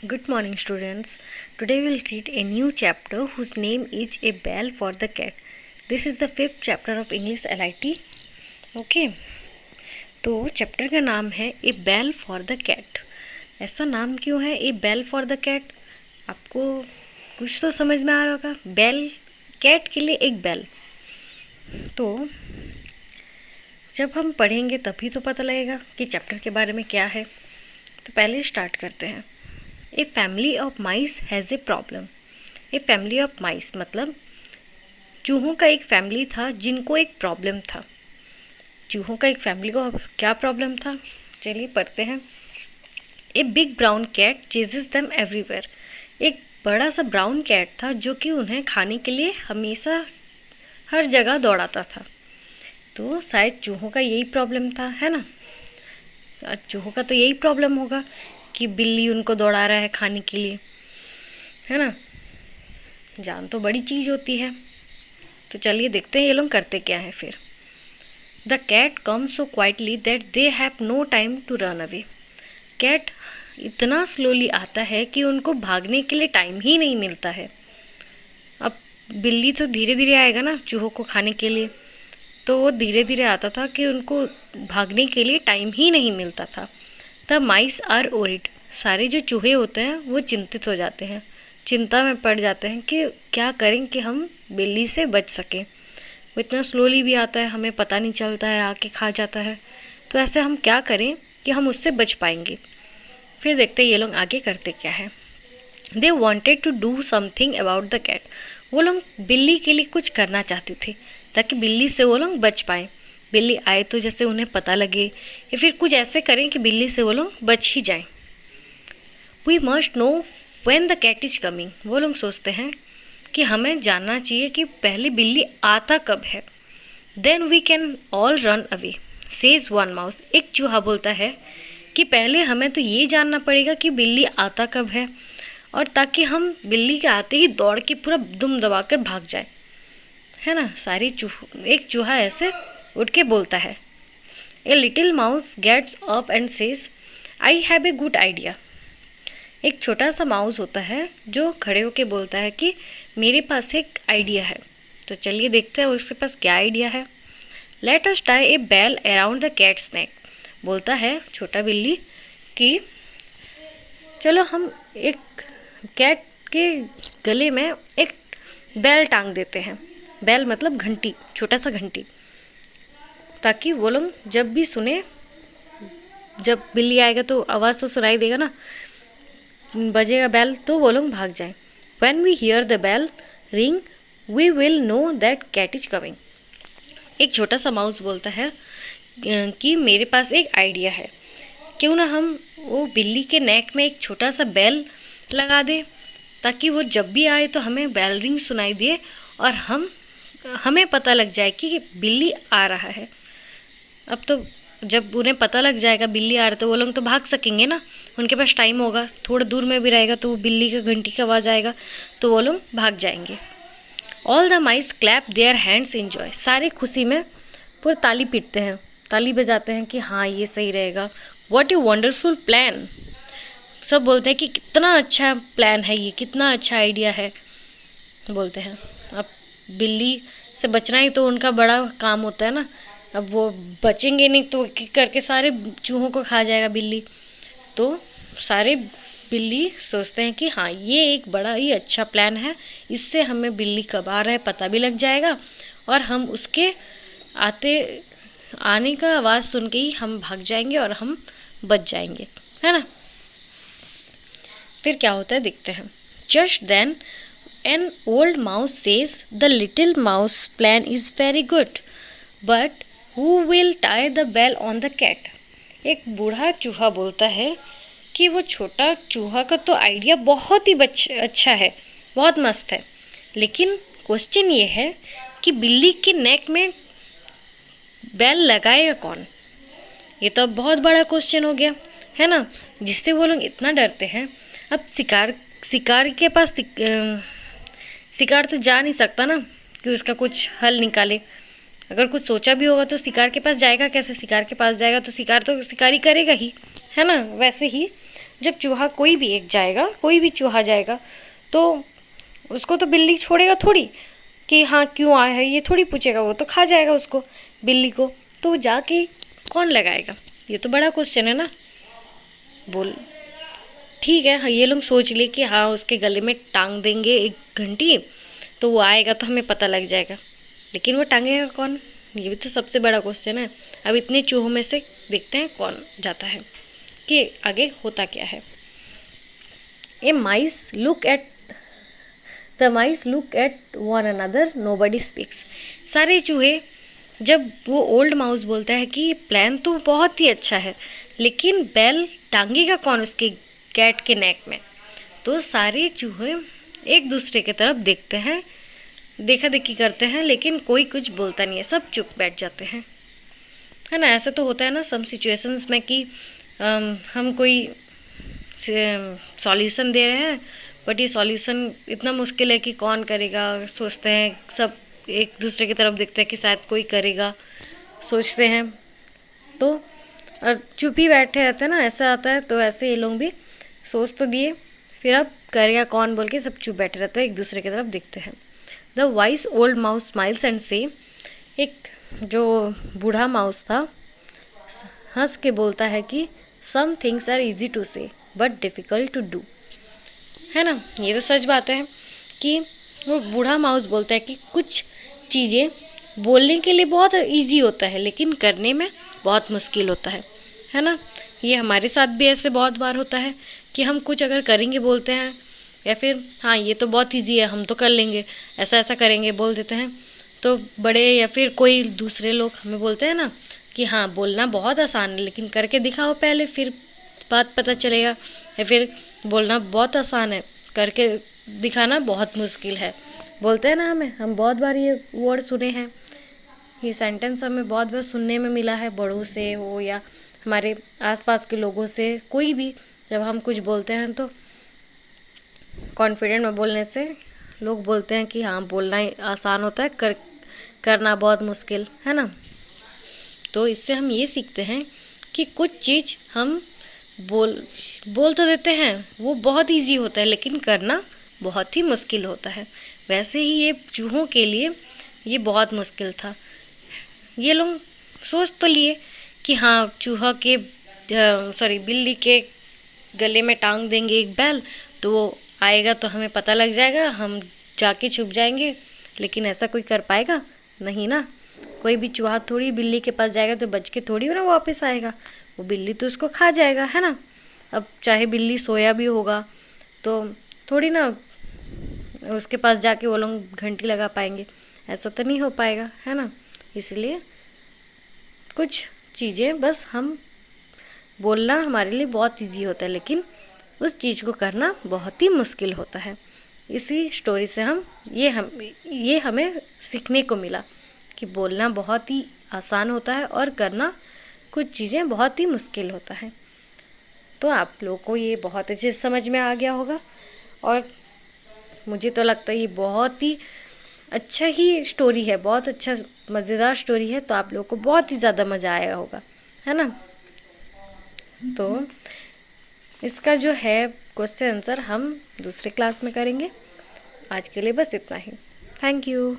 Good morning, students. Today we'll read a new chapter whose name is A Bell for the Cat. This is the fifth chapter of English LIT. Okay. तो chapter का नाम है ए bell for the cat. ऐसा नाम क्यों है ए bell for the cat? आपको कुछ तो समझ में आ रहा होगा। बेल, कैट के लिए एक बेल। तो जब हम पढ़ेंगे तभी तो पता लगेगा कि चैप्टर के बारे में क्या है। तो पहले स्टार्ट करते हैं। A family of mice has a problem. A family of mice मतलब चूहों का एक फैमिली था जिनको एक प्रॉब्लम था। चूहों का एक फैमिली को क्या प्रॉब्लम था, चलिए पढ़ते हैं। A big brown cat chases them everywhere. एक बड़ा सा ब्राउन कैट था जो कि उन्हें खाने के लिए हमेशा हर जगह दौड़ाता था। तो शायद चूहों का यही प्रॉब्लम था, है ना। चूहों का तो यही प्रॉब्लम होगा कि बिल्ली उनको दौड़ा रहा है खाने के लिए, है ना। जान तो बड़ी चीज़ होती है। तो चलिए देखते हैं ये लोग करते क्या है फिर। The cat come so quietly that they have no time to run away. Cat इतना स्लोली आता है कि उनको भागने के लिए टाइम ही नहीं मिलता है। अब बिल्ली तो धीरे धीरे आएगा ना चूहों को खाने के लिए, तो वो धीरे धीरे आता था कि उनको भागने के लिए टाइम ही नहीं मिलता था। The mice are worried. सारे जो चूहे होते हैं वो चिंतित हो जाते हैं, चिंता में पड़ जाते हैं कि क्या करें कि हम बिल्ली से बच सकें। वो इतना स्लोली भी आता है, हमें पता नहीं चलता है, आके खा जाता है। तो ऐसे हम क्या करें कि हम उससे बच पाएंगे। फिर देखते हैं ये लोग आगे करते क्या है। They wanted to do something about the cat. वो लोग बिल्ली के लिए कुछ करना चाहते थे ताकि बिल्ली से वो लोग बच पाएँ। बिल्ली आए तो जैसे उन्हें पता लगे, या फिर कुछ ऐसे करें कि बिल्ली से वो लोग बच ही जाएं। We must know when the cat is coming. वो लोग सोचते हैं कि हमें जानना चाहिए कि पहले बिल्ली आता कब है। Then we can all run away says one mouse. एक चूहा बोलता है कि पहले हमें तो ये जानना पड़ेगा कि बिल्ली आता कब है, और ताकि हम बिल्ली के आते ही दौड़ के पूरा दुम दबाकर भाग जाए, है ना। एक चूहा ऐसे उठ के बोलता है। A little mouse gets up and says I have a good idea. एक छोटा सा माउस होता है जो खड़े होके बोलता है कि मेरे पास एक आइडिया है। तो चलिए देखते हैं उसके पास क्या आइडिया है। Let us tie a bell around the cat's neck. बोलता है छोटा बिल्ली कि चलो हम एक कैट के गले में एक बेल टांग देते हैं। बेल मतलब घंटी, छोटा सा घंटी, ताकि वो लोग जब भी सुने, जब बिल्ली आएगा तो आवाज़ तो सुनाई देगा ना, बजेगा बेल तो वो लोग भाग जाएं। When we hear the bell ring, we will know that cat is coming. एक छोटा सा माउस बोलता है कि मेरे पास एक आइडिया है। क्यों ना हम वो बिल्ली के नेक में एक छोटा सा बेल लगा दें, ताकि वो जब भी आए तो हमें बेल रिंग सुनाई दे और हमें पता लग जाए कि बिल्ली आ रहा है। अब तो जब उन्हें पता लग जाएगा बिल्ली आ रहा तो वो लोग तो भाग सकेंगे ना, उनके पास टाइम होगा। थोड़ा दूर में भी रहेगा तो वो बिल्ली का घंटी की आवाज़ आएगा तो वो लोग भाग जाएंगे। All the mice clap their hands in joy. सारे खुशी में पूरा ताली पीटते हैं, ताली बजाते हैं कि हाँ ये सही रहेगा। What a wonderful plan. सब बोलते हैं कि कितना अच्छा प्लान है ये, कितना अच्छा आइडिया है बोलते हैं। अब बिल्ली से बचना ही तो उनका बड़ा काम होता है ना। अब वो बचेंगे नहीं तो करके सारे चूहों को खा जाएगा बिल्ली। तो सारे बिल्ली सोचते हैं कि हाँ ये एक बड़ा ही अच्छा प्लान है, इससे हमें बिल्ली कब आ रहा है पता भी लग जाएगा, और हम उसके आने का आवाज़ सुन के ही हम भाग जाएंगे और हम बच जाएंगे, है ना। फिर क्या होता है देखते हैं। Just then an old mouse says the little mouse plan is very good, but who will tie the bell on the cat. एक बूढ़ा चूहा बोलता है कि वो छोटा चूहा का तो आइडिया बहुत ही अच्छा है, बहुत मस्त है, लेकिन क्वेश्चन ये है कि बिल्ली के नेक में बेल लगाएगा कौन। ये तो अब बहुत बड़ा क्वेश्चन हो गया, है ना, जिससे वो लोग इतना डरते हैं। अब शिकार के पास शिकार तो जा नहीं सकता ना कि उसका कुछ हल निकाले। अगर कुछ सोचा भी होगा तो शिकार के पास जाएगा कैसे? शिकार के पास जाएगा तो शिकार ही करेगा ही, है ना। वैसे ही जब चूहा कोई भी एक जाएगा, कोई भी चूहा जाएगा, तो उसको तो बिल्ली छोड़ेगा थोड़ी कि हाँ क्यों आया है, ये थोड़ी पूछेगा, वो तो खा जाएगा उसको, बिल्ली को। तो जाके कौन लगाएगा, ये तो बड़ा क्वेश्चन है ना। बोल ठीक है, हाँ ये लोग सोच लिए कि हाँ उसके गले में टांग देंगे एक घंटी, तो वो आएगा तो हमें पता लग जाएगा, लेकिन वो टांगेगा कौन, ये भी तो सबसे बड़ा क्वेश्चन है। अब इतने चूहों में से देखते हैं कौन जाता है कि आगे होता क्या है। A mice look at the mice look at one another, nobody speaks. सारे चूहे, जब वो ओल्ड माउस बोलता है कि प्लान तो बहुत ही अच्छा है, लेकिन बेल टांगेगा कौन उसके कैट के नेक में, तो सारे चूहे एक दूसरे की तरफ देखते हैं, देखा देखी करते हैं, लेकिन कोई कुछ बोलता नहीं है, सब चुप बैठ जाते हैं, है ना। ऐसा तो होता है ना सम सिचुएशंस में कि हम कोई सॉल्यूशन दे रहे हैं, बट ये सॉल्यूशन इतना मुश्किल है कि कौन करेगा, सोचते हैं सब एक दूसरे की तरफ देखते हैं कि शायद कोई करेगा, सोचते हैं, तो और चुप ही बैठे रहते हैं ना, ऐसा आता है। तो ऐसे ये लोग भी सोच तो दिए, फिर अब करेगा कौन बोल के सब चुप बैठे रहते हैं, एक दूसरे की तरफ देखते हैं। The vice old mouse smiles and से, एक जो बूढ़ा माउस था हंस के बोलता है कि some things are easy to say but difficult to do, है ना। ये तो सच बात है कि वो बूढ़ा माउस बोलता है कि कुछ चीज़ें बोलने के लिए बहुत इजी होता है, लेकिन करने में बहुत मुश्किल होता है ना। ये हमारे साथ भी ऐसे बहुत बार होता है कि हम कुछ अगर करेंगे बोलते हैं, या फिर हाँ ये तो बहुत इजी है हम तो कर लेंगे, ऐसा ऐसा करेंगे बोल देते हैं, तो बड़े या फिर कोई दूसरे लोग हमें बोलते हैं ना कि हाँ बोलना बहुत आसान है, लेकिन करके दिखाओ पहले, फिर बात पता चलेगा। या फिर बोलना बहुत आसान है, करके दिखाना बहुत मुश्किल है, बोलते हैं ना हम बहुत बार ये वर्ड सुने हैं, ये सेंटेंस हमें बहुत बार सुनने में मिला है, बड़ों से हो या हमारे आसपास के लोगों से, कोई भी जब हम कुछ बोलते हैं तो कॉन्फिडेंट में बोलने से लोग बोलते हैं कि हाँ बोलना आसान होता है, करना बहुत मुश्किल, है ना। तो इससे हम ये सीखते हैं कि कुछ चीज़ हम बोल तो देते हैं वो बहुत इजी होता है, लेकिन करना बहुत ही मुश्किल होता है। वैसे ही ये चूहों के लिए ये बहुत मुश्किल था। ये लोग सोच तो लिए कि हाँ चूहा के बिल्ली के गले में टांग देंगे एक बैल, तो वो आएगा तो हमें पता लग जाएगा, हम जाके छुप जाएंगे, लेकिन ऐसा कोई कर पाएगा नहीं ना। कोई भी चूहा थोड़ी बिल्ली के पास जाएगा तो बच के थोड़ी ना वापस आएगा, वो बिल्ली तो उसको खा जाएगा, है ना। अब चाहे बिल्ली सोया भी होगा तो थोड़ी ना उसके पास जाके वो लोग घंटी लगा पाएंगे, ऐसा तो नहीं हो पाएगा, है ना। इसलिए कुछ चीज़ें बस हम बोलना हमारे लिए बहुत इजी होता है, लेकिन उस चीज़ को करना बहुत ही मुश्किल होता है। इसी स्टोरी से ये हमें सीखने को मिला कि बोलना बहुत ही आसान होता है और करना कुछ चीज़ें बहुत ही मुश्किल होता है। तो आप लोगों को ये बहुत अच्छे से समझ में आ गया होगा, और मुझे तो लगता है ये बहुत ही अच्छा ही स्टोरी है, बहुत अच्छा मज़ेदार स्टोरी है, तो आप लोगों को बहुत ही ज़्यादा मज़ा आया होगा, है ना। तो इसका जो है क्वेश्चन आंसर हम दूसरे क्लास में करेंगे। आज के लिए बस इतना ही। Thank you.